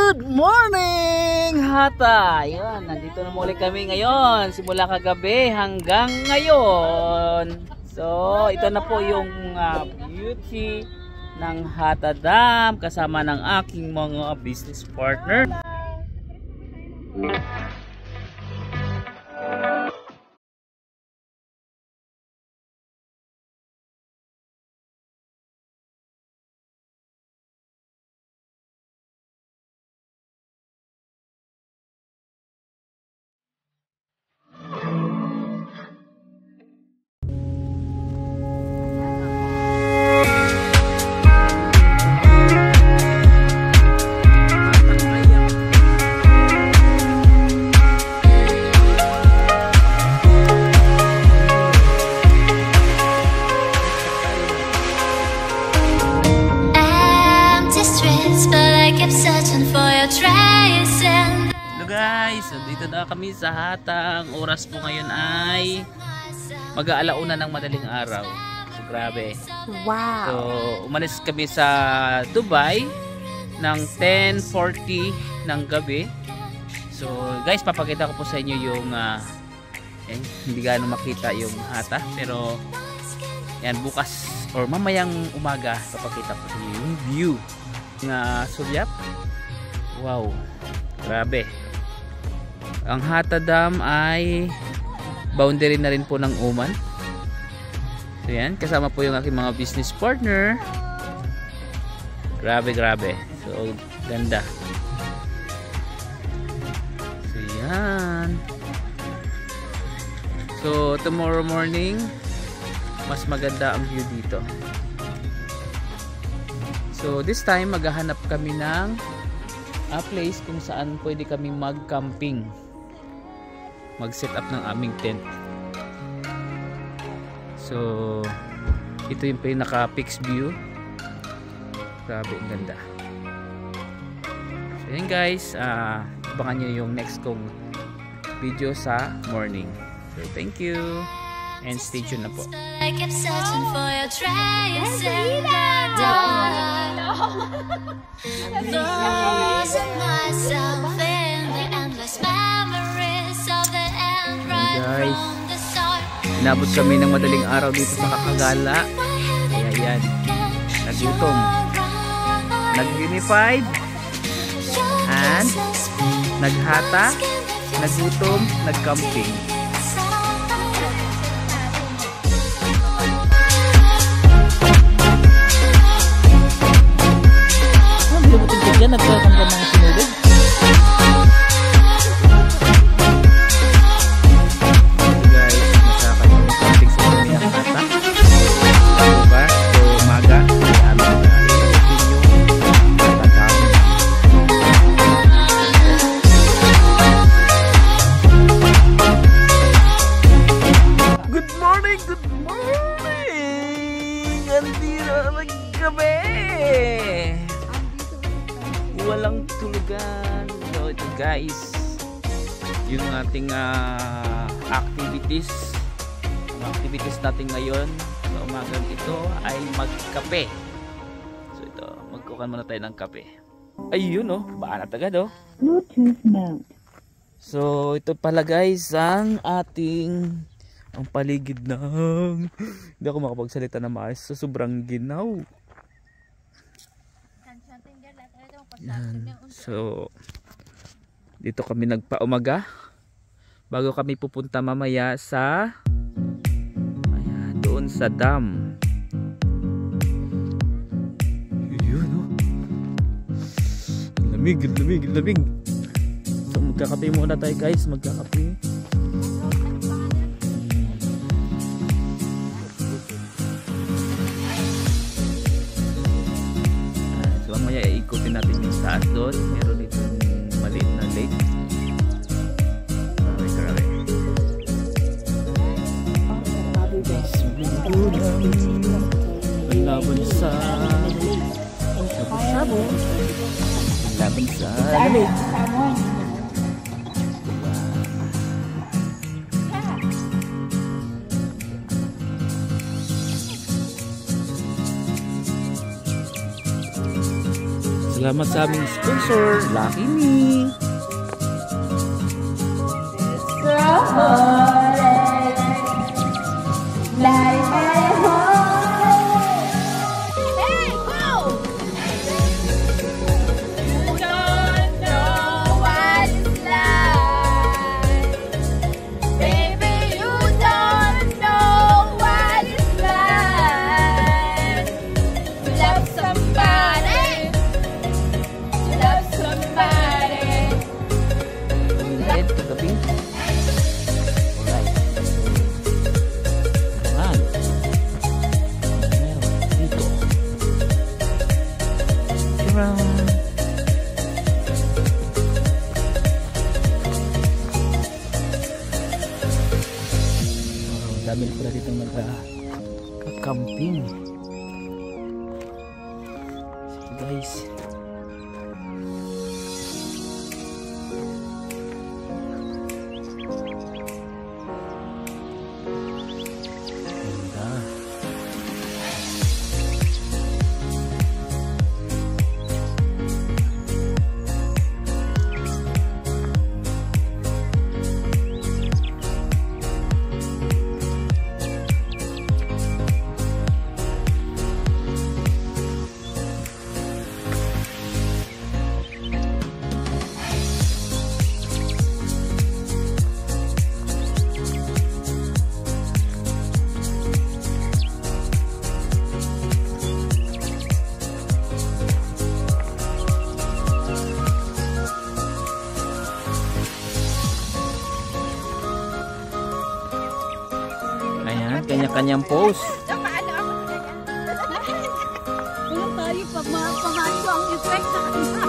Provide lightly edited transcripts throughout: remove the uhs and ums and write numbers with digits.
Good morning, Hata! Ayan, nandito na muli kami ngayon. Simula kagabi hanggang ngayon. So, ito na po yung beauty ng Hata Dam kasama ng aking mga business partner. Guys, so dito na kami sa Hata. Ang oras po ngayon ay mag-aalauna ng madaling araw. So grabe. Wow. So umalis kami sa Dubai ng 10:40 ng gabi. So guys, papakita ko po sa inyo yung hindi gaano makita yung Hata, pero yan bukas or mamayang umaga papakita ko sa inyo yung view ng Sulyap. Wow. Grabe. Ang Hata Dam ay boundary na rin po ng Oman. So yan, kasama po yung aking mga business partner. Grabe, grabe. So, ganda. So yan. So, tomorrow morning, mas maganda ang view dito. So, this time, maghahanap kami ng place kung saan pwede kami mag-camping. Mag-set up ng aming tent. So ito yung pinaka-fixed view. Grabe, ang ganda. So yun guys, abangan nyo yung next kong video sa morning. So thank you and stay tuned na po. I kept searching for your trace in the dark. Losing myself in the endless memories of the end right from the start. Inabot kami ng madaling araw dito sa Kakagala. Kaya yan, nagutom, nag-unified and naghata, nagutom, nag-camping. Yan, nagkakanda ng sinulid. Guys, nakakapag-camping sa kami ang Hata. Diba? So, umaga, may aming yung Hata Dam. Good morning! Good morning! Andito ang gabi! Walang tulugan. So ito guys, yung ating activities. Ang activities natin ngayon sa umagang ito ay magkape. So ito, magkukan muna tayo ng kape. Ayun oh, baanat agad oh. Bluetooth mode. So ito pala guys ang ating paligid ng hindi ako makapagsalita na maayos sa sobrang ginaw. Yan. So dito kami nagpaumaga bago kami pupunta mamaya sa doon sa dam. Yun oh. Lamig, lamig, lamig. So magkakape muna tayo guys, magkakape. So mamaya iikutin natin yung taas doon. Meron dito maliit na lake. Grabe, grabe. Laban sa shabu-shabu. Laban sa lamig. Salamat sa aming sponsor, Lucky Me. Dami pala dito nagka-camping. So guys, ganda. Ayan, kanya-kanyang pose. Kung tayo pamaso ang effect sa kanila.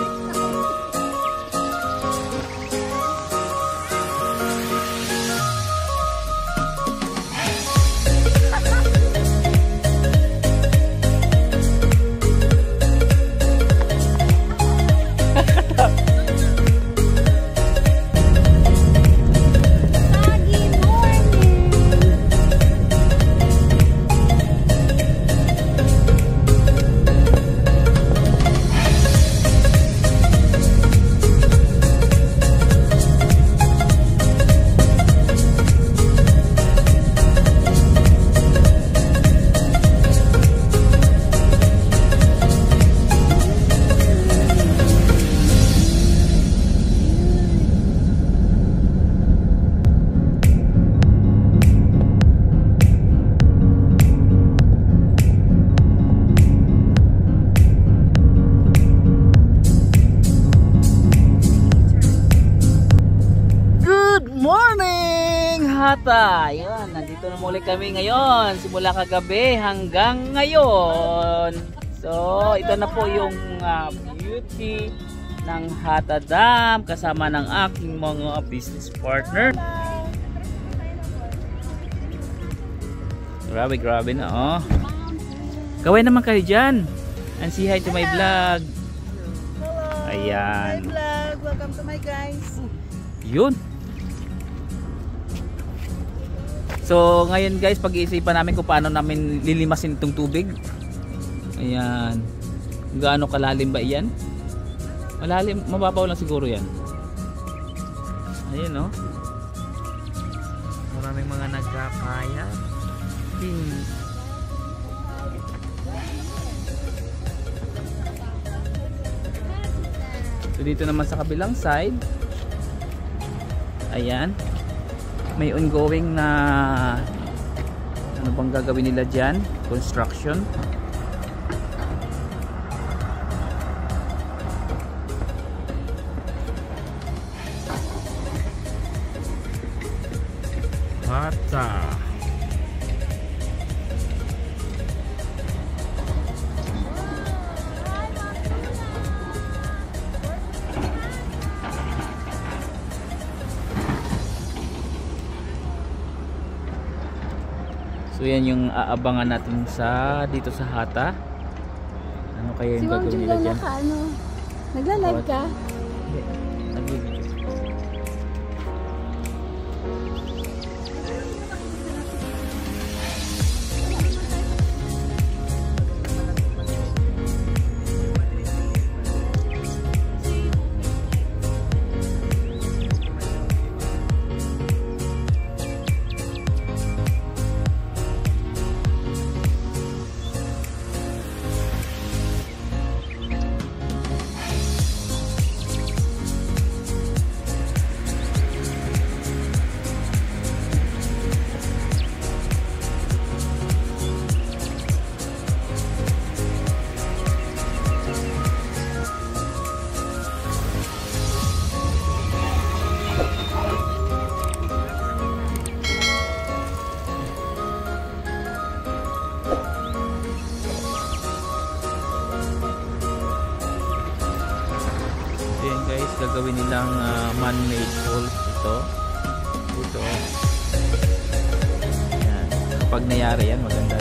Hata. Ayan, nandito na muli kami ngayon. Simula kagabi hanggang ngayon. So, ito na po yung beauty ng Hata Dam kasama ng aking mga business partner. Grabe, grabe na oh. Kaway naman kayo dyan. And say hi to my vlog. Ayan. Hi vlog. Welcome to my guys. Yun. So ngayon guys, pag-iisipan namin kung paano namin lilimasin itong tubig. Ayan. Gaano kalalim ba iyan? Malalim, mababaw lang siguro yan. Ayun oh. Maraming mga nagkakaya. So dito naman sa kabilang side, ayan, may ongoing na ano bang gagawin nila dyan, construction. Hata. So yan yung aabangan natin sa dito sa Hata. Ano kaya yung gagawin nila dyan? Nagla-live ka? Nag-video. gagawin nilang man-made falls ito. Yan. Kapag nangyari yan, maganda